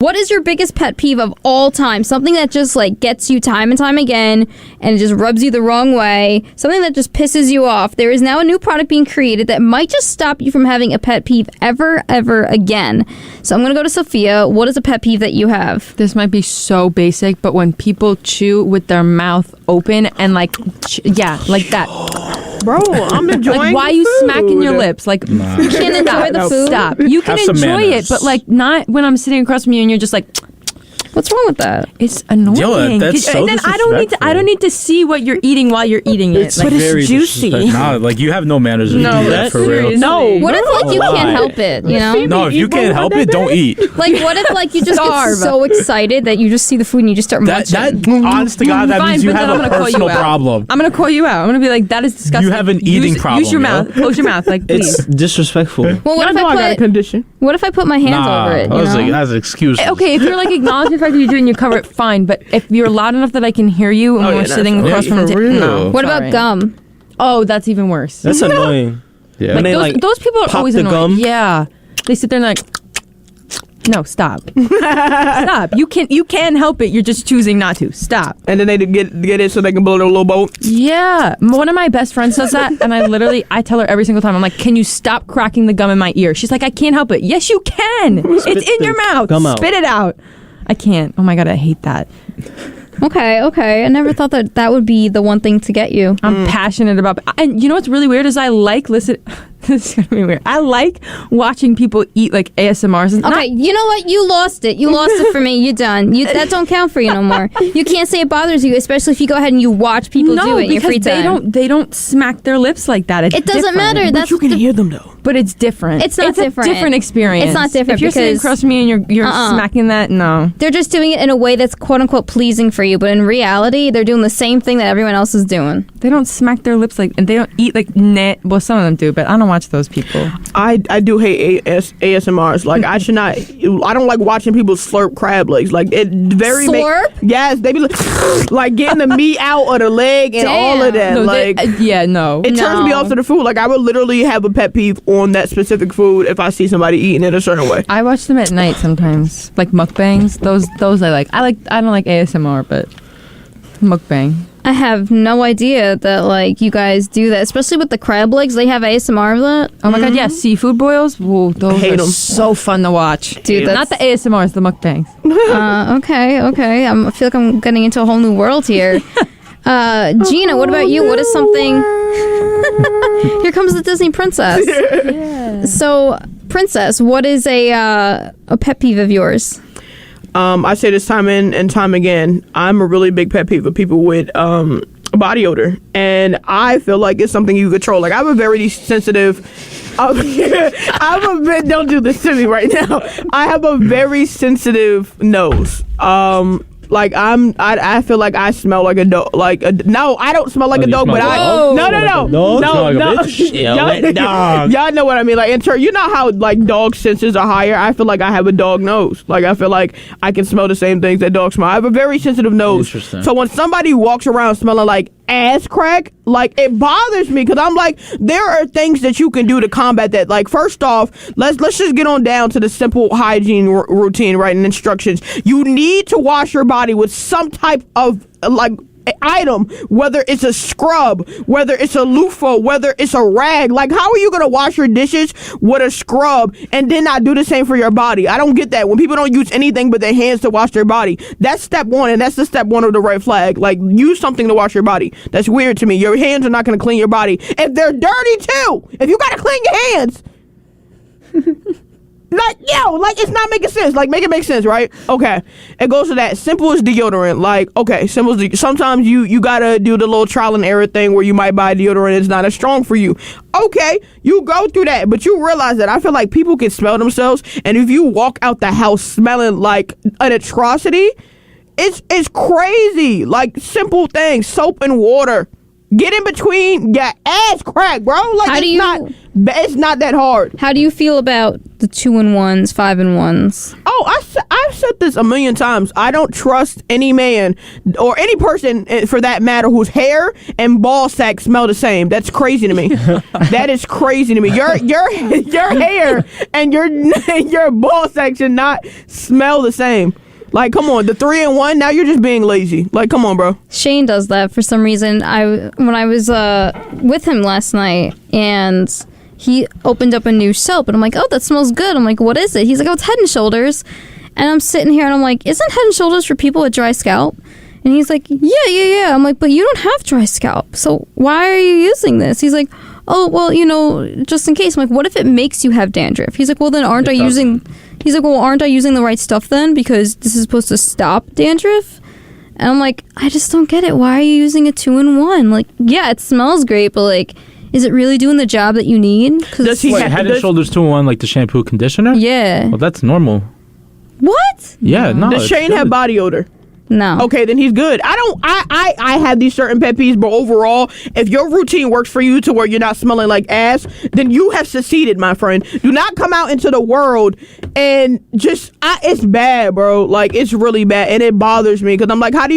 What is your biggest pet peeve of all time? Something that just like gets you time and time again and it just rubs you the wrong way. Something that just pisses you off. There is now a new product being created that might just stop you from having a pet peeve ever again. So I'm going to go to Sophia. What is a pet peeve that you have? This might be so basic, but when people chew with their mouth open and like that. Bro, I'm enjoying like, why are you smacking your lips? Like, You can't enjoy the food? Stop. You can enjoy it, but like not when I'm sitting across from you and you're just like, what's wrong with that? It's annoying. Yo, that's so then I don't need to see what you're eating while you're eating it. But it's juicy. Nah, like you have no manners if you do that for real. No. What if like you can't help it, you know? No, if you can't help it, don't eat. Like what if like you just get so excited that you just see the food and you just start munching? That honest to God, that means you have a personal problem. I'm gonna call you out. I'm gonna be like, that is disgusting. You have an eating problem. Use your mouth. Close your mouth. Like, please. It's disrespectful. Well, what if I got a condition. What if I put my hands over it? I was like, that's an excuse. Okay, if you're like acknowledging the fact that you're doing, you cover it, fine. But if you're loud enough that I can hear you and we're sitting across from the table, no. What about gum? Oh, that's even worse. That's annoying. Yeah. When Like they those people are pop always the annoying. gum. Yeah, they sit there and like, no, stop, stop. You can help it. You're just choosing not to. Stop. And then they get it so they can blow their little boat. Yeah, one of my best friends does that, and I tell her every single time. I'm like, can you stop cracking the gum in my ear? She's like, I can't help it. Yes, you can. It's in your mouth. Gum out. Spit it out. I can't. Oh my God, I hate that. Okay. I never thought that would be the one thing to get you. I'm passionate about, and you know what's really weird is I like listen. This is gonna be weird. I like watching people eat like ASMRs. Okay, you know what? You lost it. You lost it for me. You're done. That don't count for you no more. You can't say it bothers you, especially if you go ahead and you watch people do it in your free time. They don't smack their lips like that. It doesn't matter. But you can hear them though. But it's different. It's not different. A different experience. It's not different if you're sitting because- across from me and you're smacking that, no. They're just doing it in a way that's quote unquote pleasing for you, but in reality, they're doing the same thing that everyone else is doing. They don't smack their lips like, and they don't eat like net. Well, some of them do, but I don't watch those people. I do hate ASMRs. Like I should not. I don't like watching people slurp crab legs. Like it very Slurp? Yes, they be like getting the meat out of the leg and all of that. No, like no. it turns me off to the food. Like I would literally have a pet peeve on that specific food if I see somebody eating it a certain way. I watch them at night sometimes, like mukbangs. Those I like. I don't like ASMR, but mukbang. I have no idea that like you guys do that, especially with the crab legs. They have ASMR of that. Oh my God, yeah, seafood boils. Whoa, those hate are 'em. so fun to watch. Dude, not the ASMRs, the mukbangs. Okay. I feel like I'm getting into a whole new world here. Gina, what about you? What is something? Here comes the Disney princess. Yeah. So, princess, what is a pet peeve of yours? I say this time in and time again. I'm a really big pet peeve of people with body odor, and I feel like it's something you control. Like I'm a very sensitive. Don't do this to me right now. I have a very sensitive nose. I feel like I smell like a dog. No, I don't smell like a dog, but y'all know what I mean. Like in turn, you know how like dog senses are higher. I feel like I have a dog nose. Like I feel like I can smell the same things that dogs smell. I have a very sensitive nose. Interesting. So when somebody walks around smelling like ass crack, like it bothers me because I'm like, there are things that you can do to combat that. Like first off, let's just get on down to the simple hygiene routine, right, and instructions. You need to wash your body with some type of like item, whether it's a scrub, whether it's a loofah, whether it's a rag. Like how are you gonna wash your dishes with a scrub and then not do the same for your body? I don't get that. When people don't use anything but their hands to wash their body, that's step one, and that's the step one of the red flag. Like use something to wash your body. That's weird to me. Your hands are not gonna clean your body if they're dirty too. If you gotta clean your hands. It's not making sense. Like, make it make sense, right? Okay. It goes to that. Simple as deodorant. Like, okay, sometimes you gotta do the little trial and error thing where you might buy deodorant, it's not as strong for you. Okay, you go through that, but you realize that I feel like people can smell themselves, and if you walk out the house smelling like an atrocity, it's crazy. Like, simple things. Soap and water. Get in between your ass crack, bro. Like, it's not that hard. How do you feel about the 2-in-1s, 5-in-1s? Oh, I've said this a million times. I don't trust any man or any person for that matter whose hair and ball sack smell the same. That's crazy to me. That is crazy to me. Your hair and your ball sack should not smell the same. Like, come on, the 3-in-1. Now you're just being lazy. Like, come on, bro. Shane does that for some reason. When I was with him last night, and he opened up a new soap, and I'm like, oh, that smells good. I'm like, what is it? He's like, oh, it's Head and Shoulders. And I'm sitting here, and I'm like, isn't Head and Shoulders for people with dry scalp? And he's like, yeah. I'm like, but you don't have dry scalp, so why are you using this? He's like, oh, well, just in case. I'm like, what if it makes you have dandruff? He's like, well, then aren't I using the right stuff then? Because this is supposed to stop dandruff? And I'm like, I just don't get it. Why are you using a 2-in-1? Like, yeah, it smells great, but like, is it really doing the job that you need? Does he Head and Shoulders 2-in-1, like the shampoo conditioner? Yeah. Well, that's normal. What? Yeah, no. Does Shane have body odor? No. Okay, then he's good. I have these certain pet peeves, but overall, if your routine works for you to where you're not smelling like ass, then you have succeeded, my friend. Do not come out into the world and just, it's bad, bro. Like, it's really bad, and it bothers me, because I'm like, how do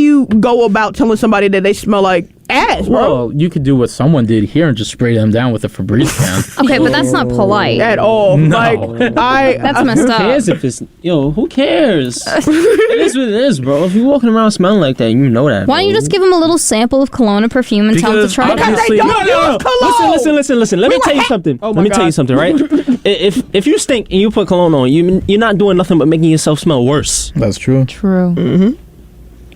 you go about telling somebody that they smell like ass, bro? Well, you could do what someone did here and just spray them down with a Febreze can. Okay, but that's not polite. At all. No. Like, That's messed Who up. cares if it's who cares? It is what it is, bro. If you're walking around smelling like that, you know that. Why don't you just give him a little sample of cologne or perfume and tell him to try it Because out? they don't No. use cologne. Listen. Let me tell you something. Oh my Let me God. tell you something, right? If you stink and you put cologne on, you're not doing nothing but making yourself smell worse. That's true. True.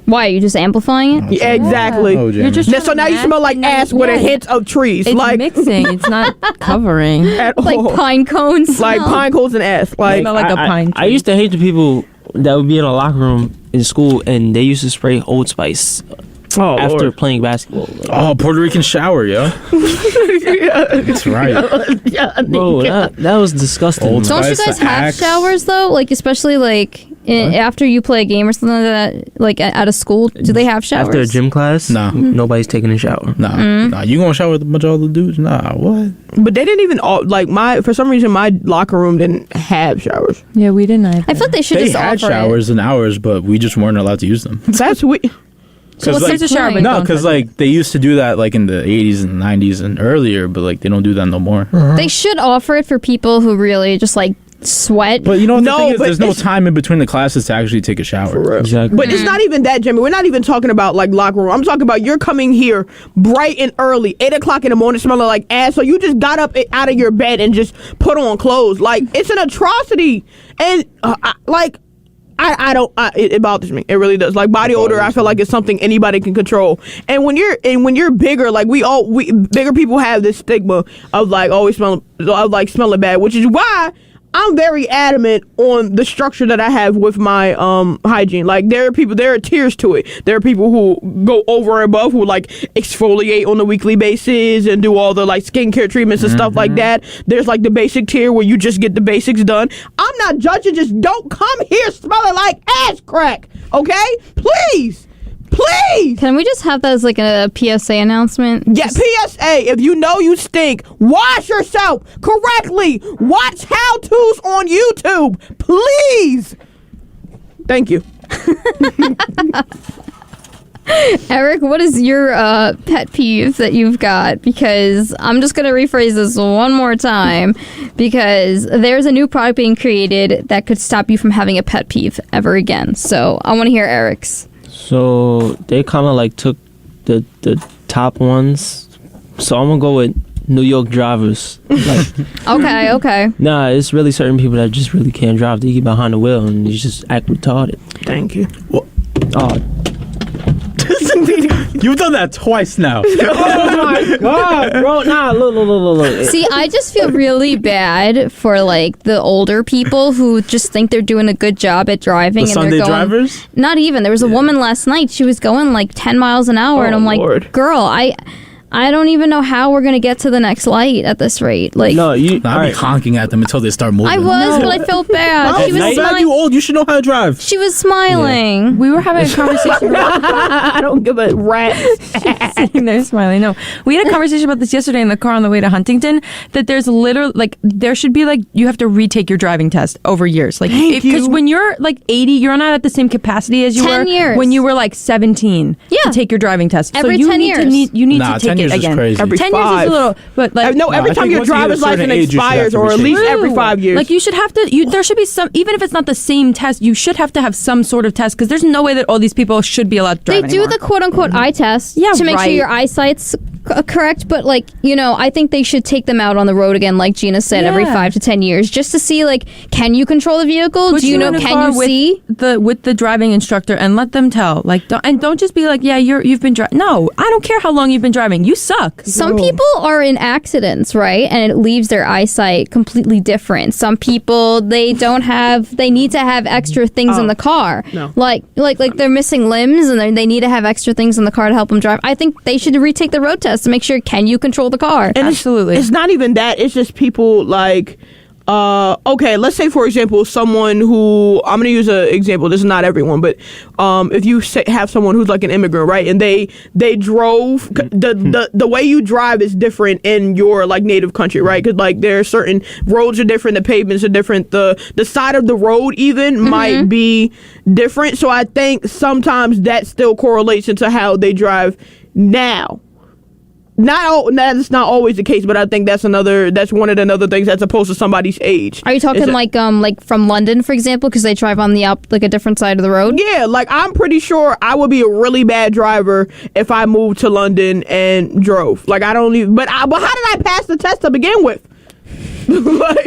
Why? Are you just amplifying it? Yeah, exactly. Oh, You're just So now you smell like ass with a hint of trees. It's Like, mixing. It's not covering. at Like all. pine cones. Like smell. pine cones and ass. Like, Smell like a pine I tree. used to hate the people that would be in a locker room in school and they used to spray Old Spice oh, after Lord. playing basketball. Oh, Puerto Rican shower, yo. That's right. Bro, that was disgusting. Old Don't you Spice, guys the have Axe. showers though? Like especially like after you play a game or something like that, like out of school, do they have showers? After a gym class, Nah. nobody's taking a shower. Nah, you gonna shower with a bunch of other dudes? Nah, what? But they didn't even for some reason my locker room didn't have showers. Yeah, we didn't either. I feel like they should They just had offer showers and hours, but we just weren't allowed to use them. That's weird. So what's like, the shower? point? No. No, because like they used to do that like in the 80s and 90s and earlier, but like they don't do that no more. They should offer it for people who really just like sweat. But you know what the No, thing is? but There's no it's- time in between the classes to actually take a shower. Exactly. But it's not even that, Jimmy. We're not even talking about like locker room. I'm talking about you're coming here bright and early, 8:00 in the morning, smelling like ass. So you just got up out of your bed and just put on clothes. Like, it's an atrocity. And it bothers me. It really does. Like, body odor, I feel like it's something anybody can control. And when you're bigger, like we bigger people have this stigma of like always smelling bad, which is why I'm very adamant on the structure that I have with my hygiene. Like, there are tiers to it. There are people who go over and above, who like exfoliate on a weekly basis and do all the like skincare treatments and stuff like that. There's like the basic tier where you just get the basics done. I'm not judging, just don't come here smelling like ass crack, okay? Please. Can we just have that as like a PSA announcement? Yeah, PSA, if you know you stink, wash yourself correctly. Watch how-tos on YouTube, please. Thank you. Eric, what is your pet peeve that you've got? Because I'm just going to rephrase this one more time, because there's a new product being created that could stop you from having a pet peeve ever again. So I want to hear Eric's. So they kind of like took the top ones. So I'm gonna go with New York drivers. Like, Okay. nah, it's really certain people that just really can't drive. They get behind the wheel and you just act retarded. Thank you. Oh, You've done that twice now. oh my God, bro! Nah, look. See, I just feel really bad for like the older people who just think they're doing a good job at driving. The and Sunday they're going, drivers? Not even. There was a woman last night. She was going like 10 miles an hour, and I'm like, Lord. girl, I I don't even know how we're gonna get to the next light at this rate. Like, No, you. I'll be honking at them until they start moving. I was, but I felt bad. She was Now smiling. you old. You should know how to drive. She was smiling. We were having a conversation. I don't give a rat's ass. Sitting there smiling. No, we had a conversation about this yesterday in the car on the way to Huntington. That there's literally like there should be like you have to retake your driving test over years. Like because when you're like 80, you're not at the same capacity as you 10 were years. when you were like 17. Yeah. To take your driving test. Every so you 10 need years. you need Nah, to 10 take years it is again. crazy. Every 10 years is 5. a little, but like No, every I time think your once you hit a driver's certain license age, you should have expires, to or at retake least it. every 5 years. Like you should have to. There should be some, even if it's not the same test. You should have to have some sort of test because there's no way that all these people should be allowed to drive They do anymore. the quote unquote eye test Yeah, to make sure right. your eyesight's correct, but like, you know, I think they should take them out on the road again, like Gina said, every Yeah. 5 to 10 years, just to see like, can you control the vehicle? Put Do you know? in a Can car you with see? with the driving instructor and let them tell. Like, don't just be like, yeah, you've been driving. No, I don't care how long you've been driving. You suck. Some people are in accidents, right? And it leaves their eyesight completely different. Some people, they need to have extra things in the car. No. Like they're missing limbs and they need to have extra things in the car to help them drive. I think they should retake the road test to make sure, can you control the car? And Absolutely. It's not even that. It's just people like, okay, let's say, for example, someone who, I'm going to use an example. This is not everyone, but if you have someone who's like an immigrant, right? And they drove, the way you drive is different in your like native country, right? Because like there are certain roads are different, the pavements are different, the side of the road even might be different. So I think sometimes that still correlates into how they drive now. That's not always the case, but I think that's one of the other things as opposed to somebody's age. Are you talking like from London, for example, because they drive on the like a different side of the road? Yeah, like I'm pretty sure I would be a really bad driver if I moved to London and drove. Like I don't even. But how did I pass the test to begin with? Like,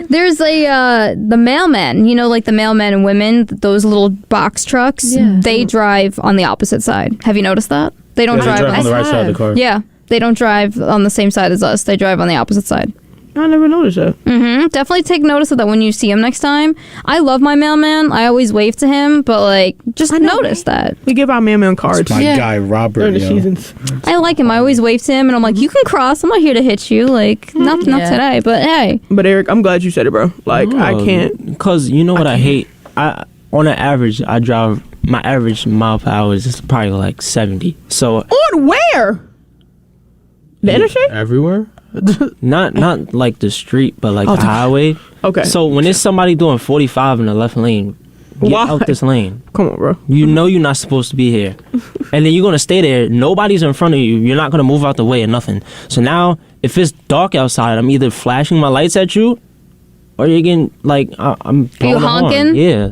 There's the mailmen, you know, like the mailmen and women, those little box trucks. Yeah. They drive on the opposite side. Have you noticed that? They don't They drive. drive on the right side of the car. Yeah, they don't drive on the same side as us. They drive on the opposite side. I never noticed that. Definitely take notice of that when you see him next time. I love my mailman. I always wave to him, but like, just notice that. We give our mailman cards My guy Robert, during the yo. seasons. I like him. I always wave to him, and I'm like, you can cross. I'm not here to hit you. Like, not today, but hey. But Eric, I'm glad you said it, bro. Like I can't. Because you know what I hate? On an average, I drive, my average mile per hour is probably like 70. So On where? The interstate? Everywhere? not like the street, but like Oh, the highway. Okay. So when there's somebody doing 45 in the left lane, get Why? out this lane. Come on, bro. You know you're not supposed to be here. And then you're going to stay there. Nobody's in front of you. You're not going to move out the way or nothing. So now, if it's dark outside, I'm either flashing my lights at you or you're getting, like, I'm blowing the horn. honking? Yeah.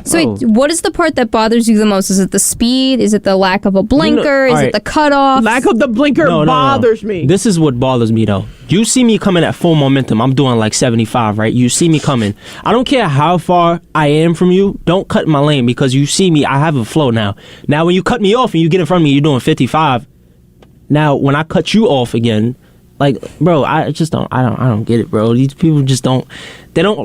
So Oh. wait, what is the part that bothers you the most? Is it the speed? Is it the lack of a blinker? Is alright. it the cutoff? Lack of the blinker No. bothers me. This is what bothers me, though. You see me coming at full momentum. I'm doing like 75, right? You see me coming. I don't care how far I am from you. Don't cut my lane because you see me. I have a flow now. Now, when you cut me off and you get in front of me, you're doing 55. Now, when I cut you off again, like, bro, I don't get it, bro. These people just don't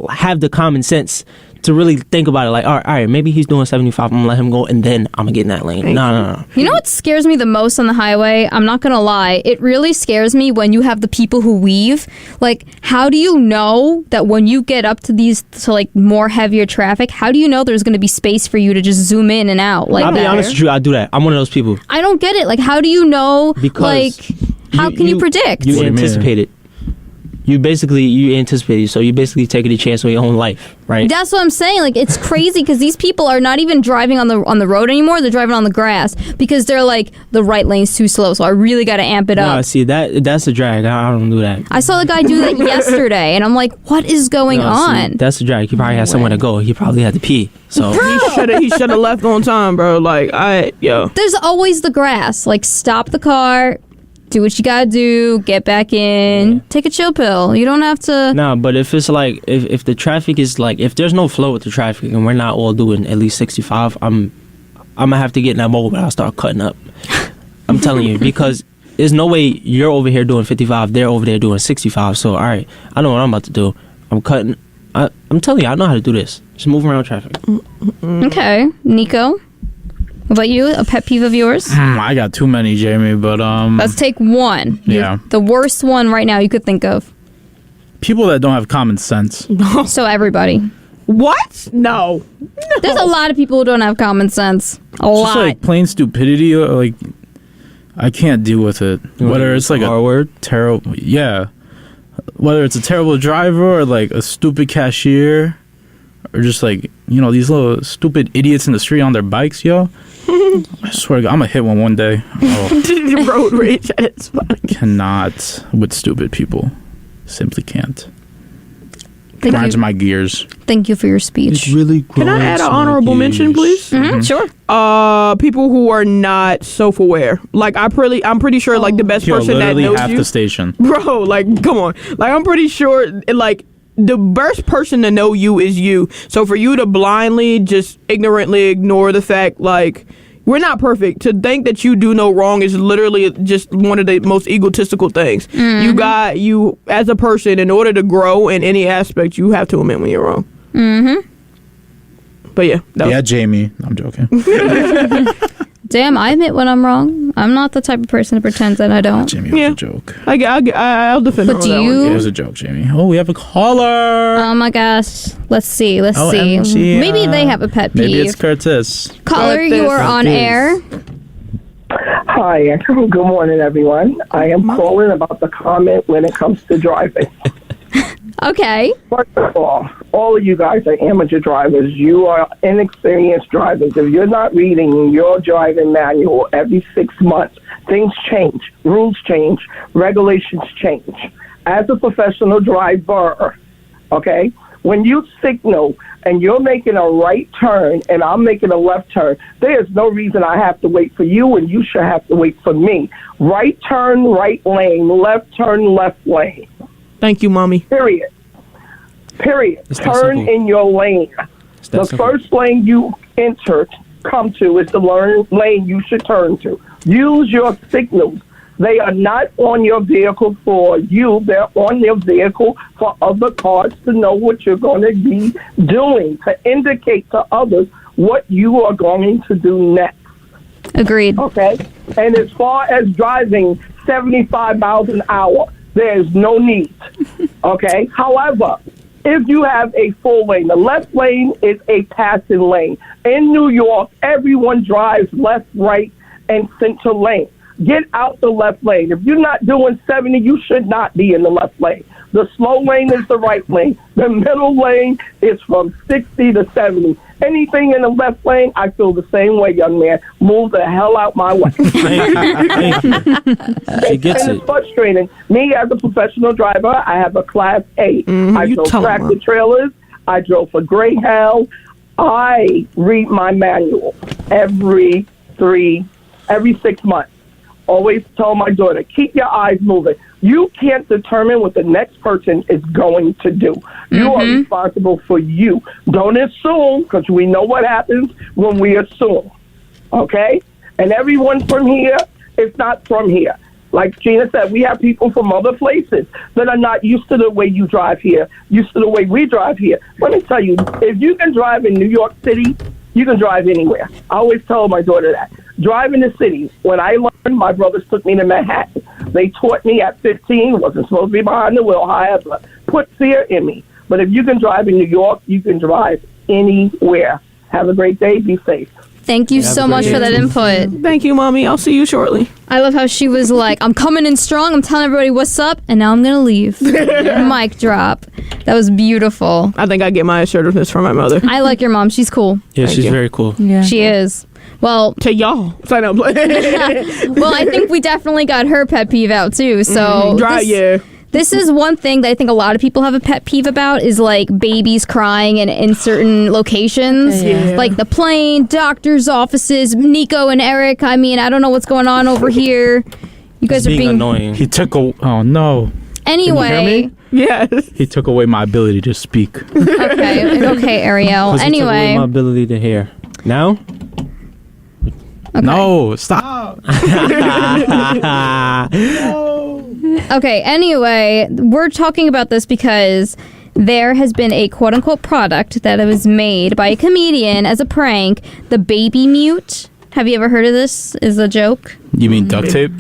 have the common sense to really think about it. Like, all right, maybe he's doing 75. I'm gonna let him go, and then I'm gonna get in that lane. No. You know what scares me the most on the highway? I'm not gonna lie. It really scares me when you have the people who weave. Like, how do you know that when you get up to like more heavier traffic, how do you know there's gonna be space for you to just zoom in and out like I'll that? be honest with you. I do that. I'm one of those people. I don't get it. Like, how do you know? Because like, how can you predict? You What do you mean? anticipate it. You anticipate it, so you basically taking a chance on your own life, right? That's what I'm saying. Like, it's crazy because these people are not even driving on the road anymore. They're driving on the grass because they're like, the right lane's too slow, so I really got to amp it Nah, up. see that's a drag. I don't do that. I saw the guy do that yesterday, and I'm like, what is going Nah, see, on? that's a drag. He probably had somewhere to go. He probably had to pee. So He should have left on time, bro. Like There's always the grass. Like, stop the car, do what you gotta do, get back in, take a chill pill. You don't have to. nah, but if it's like if the traffic is like if there's no flow with the traffic and we're not all doing at least 65, I'm gonna have to get in that mode and I'll start cutting up. I'm telling you, because there's no way you're over here doing 55, they're over there doing 65. So all right, I know what I'm about to do. I'm cutting. I'm telling you, I know how to do this. Just move around traffic. Okay, Nico. What about you? A pet peeve of yours? I got too many, Jamie, but Let's take one. Yeah. The worst one right now you could think of. people that don't have common sense. So everybody. What? No. There's a lot of people who don't have common sense. A Just lot. like plain stupidity, like I can't deal with it. Whether it's like R word, terrible, yeah. Whether it's a terrible driver or like a stupid cashier, or just like these little stupid idiots in the street on their bikes, yo. I swear to God, I'm gonna hit one day. Oh, Road rage at its finest. cannot with stupid people. Simply can't. Thank Grinds you. my gears. Thank you for your speech. really. Can I add an honorable mention, please? Sure. People who are not self-aware. Like I'm pretty sure like the best Yo, person that literally knows half you, the station. bro. Like come on. Like I'm pretty sure like the best person to know you is you. So for you to blindly just ignorantly ignore the fact like we're not perfect. To think that you do no wrong is literally just one of the most egotistical things. You as a person, in order to grow in any aspect, you have to admit when you're wrong. But yeah, that was Yeah, Jamie. I'm joking. Damn, I admit when I'm wrong. I'm not the type of person to pretend that I don't. Jamie, it was Yeah. a joke. I'll defend her But on do that one. you- It was a joke, Jamie. Oh, we have a caller. Oh my gosh. Let's see. OMG, Maybe they have a pet peeve. Maybe it's Curtis. Caller, you are on air. Hi, good morning, everyone. I am calling about the comment when it comes to driving. Okay. First of all of you guys are amateur drivers. You are inexperienced drivers. If you're not reading your driving manual every 6 months, things change, rules change, regulations change. As a professional driver, okay, when you signal and you're making a right turn and I'm making a left turn, there's no reason I have to wait for you and you should have to wait for me. Right turn, right lane, left turn, left lane. Thank you, mommy. Period. It's that Turn simple. in your lane. that The simple. first lane you come to is the lane you should turn to. Use your signals. They are not on your vehicle for you. They're on your vehicle for other cars to know what you're going to be doing, to indicate to others what you are going to do next. Agreed. Okay? And as far as driving 75 miles an hour, there's no need. Okay? However, if you have a full lane, the left lane is a passing lane. In New York, everyone drives left, right, and center lane. Get out the left lane. If you're not doing 70, you should not be in the left lane. The slow lane is the right lane. The middle lane is from 60 to 70. Anything in the left lane, I feel the same way, young man. Move the hell out my way. Thank you. She gets And it. it's frustrating. Me as a professional driver, I have a Class A. I you drove tell 'em, tractor Mom. trailers. I drove for Greyhound. I read my manual every 6 months. Always tell my daughter, keep your eyes moving. You can't determine what the next person is going to do. You are responsible for you. Don't assume, because we know what happens when we assume. Okay? And everyone from here is not from here. Like Gina said, we have people from other places that are not used to the way you drive here, used to the way we drive here. Let me tell you, if you can drive in New York City, you can drive anywhere. I always tell my daughter that. Drive in the city. When I learned, my brothers took me to Manhattan. They taught me at 15, wasn't supposed to be behind the wheel, however, put fear in me. But if you can drive in New York, you can drive anywhere. Have a great day. Be safe. Thank you so much for that input. Thank you, mommy. I'll see you shortly. I love how she was like, I'm coming in strong. I'm telling everybody what's up. And now I'm going to leave. Mic drop. That was beautiful. I think I get my assertiveness from my mother. I like your mom. She's cool. Yeah, she's you. very cool. Yeah. She is. Well, To y'all. Sign up. well, I think we definitely got her pet peeve out too. So this is one thing that I think a lot of people have a pet peeve about is like babies crying in certain locations. Yeah. Like the plane, doctor's offices, Nico and Eric. I mean, I don't know what's going on over here. You guys It's are being being annoying. He took a. Oh no. Anyway. Yes. He took away my ability to speak. Okay, Ariel. 'Cause he took away Anyway. my ability to hear. Now? Okay. No, stop. Okay, anyway, we're talking about this because there has been a quote-unquote product that was made by a comedian as a prank, the baby mute. Have you ever heard of this? Is a joke? You mean duct tape?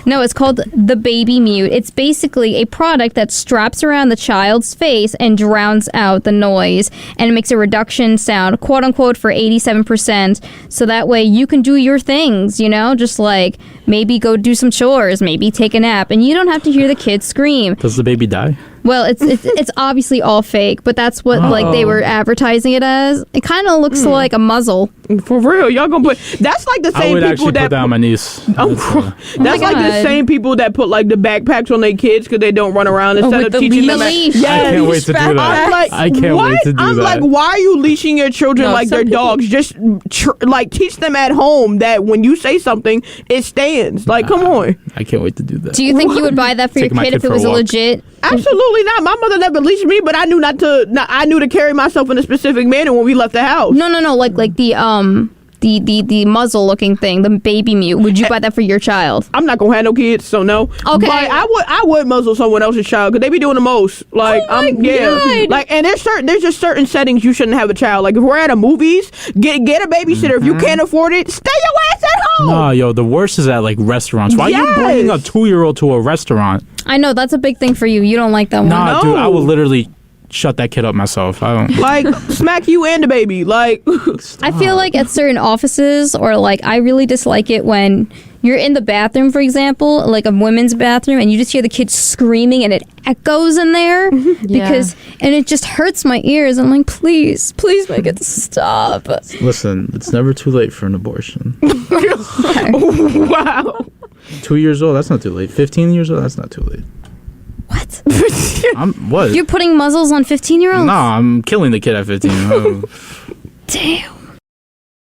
No, it's called the baby mute. It's basically a product that straps around the child's face and drowns out the noise, and it makes a reduction sound, quote unquote, for 87%. So that way you can do your things, you know, just like maybe go do some chores, maybe take a nap, and you don't have to hear the kids scream. Does the baby die? Well, it's obviously all fake, but that's what like they were advertising it as. It kind of looks like a muzzle. For real, y'all gonna put? That's like the I same would people actually that put that on my niece. That's my like the God. same people that put like the backpacks on their kids because they don't run around instead with of the teaching them. leash. Yes. I can't wait to do I'm that. like, I can't what? wait to do I'm that. like, why are you leashing your children No, like some they're people- dogs? Just like teach them at home that when you say something, it stands. Like, come on. I can't wait to do that. Do you think you would buy that for Take your my kid kid if it for a was a walk. legit? Absolutely not. My mother never leashed me, but I knew not to. I knew to carry myself in a specific manner when we left the house. No, like the muzzle looking thing, the baby mute. Would you buy that for your child? I'm not gonna have no kids, so no. Okay. But I would muzzle someone else's child because they be doing the most. Like, God. Like, and there's just certain settings you shouldn't have a child. Like, if we're at a movies, get a babysitter. If you can't afford it, stay your ass at home. No, yo, the worst is at like restaurants. Why are you bringing a 2-year-old to a restaurant? I know that's a big thing for you. You don't like that one. Nah, dude, I No. would literally shut that kid up myself. I don't. Like, smack you and the baby. Like, I feel like at certain offices, or like I really dislike it when you're in the bathroom, for example, like a women's bathroom, and you just hear the kids screaming and it echoes in there because and it just hurts my ears. I'm like, please make it stop. Listen, it's never too late for an abortion. wow. 2 years old, that's not too late. 15 years old, that's not too late. What? What? You're putting muzzles on 15-year-olds? Nah, I'm killing the kid at 15. Damn.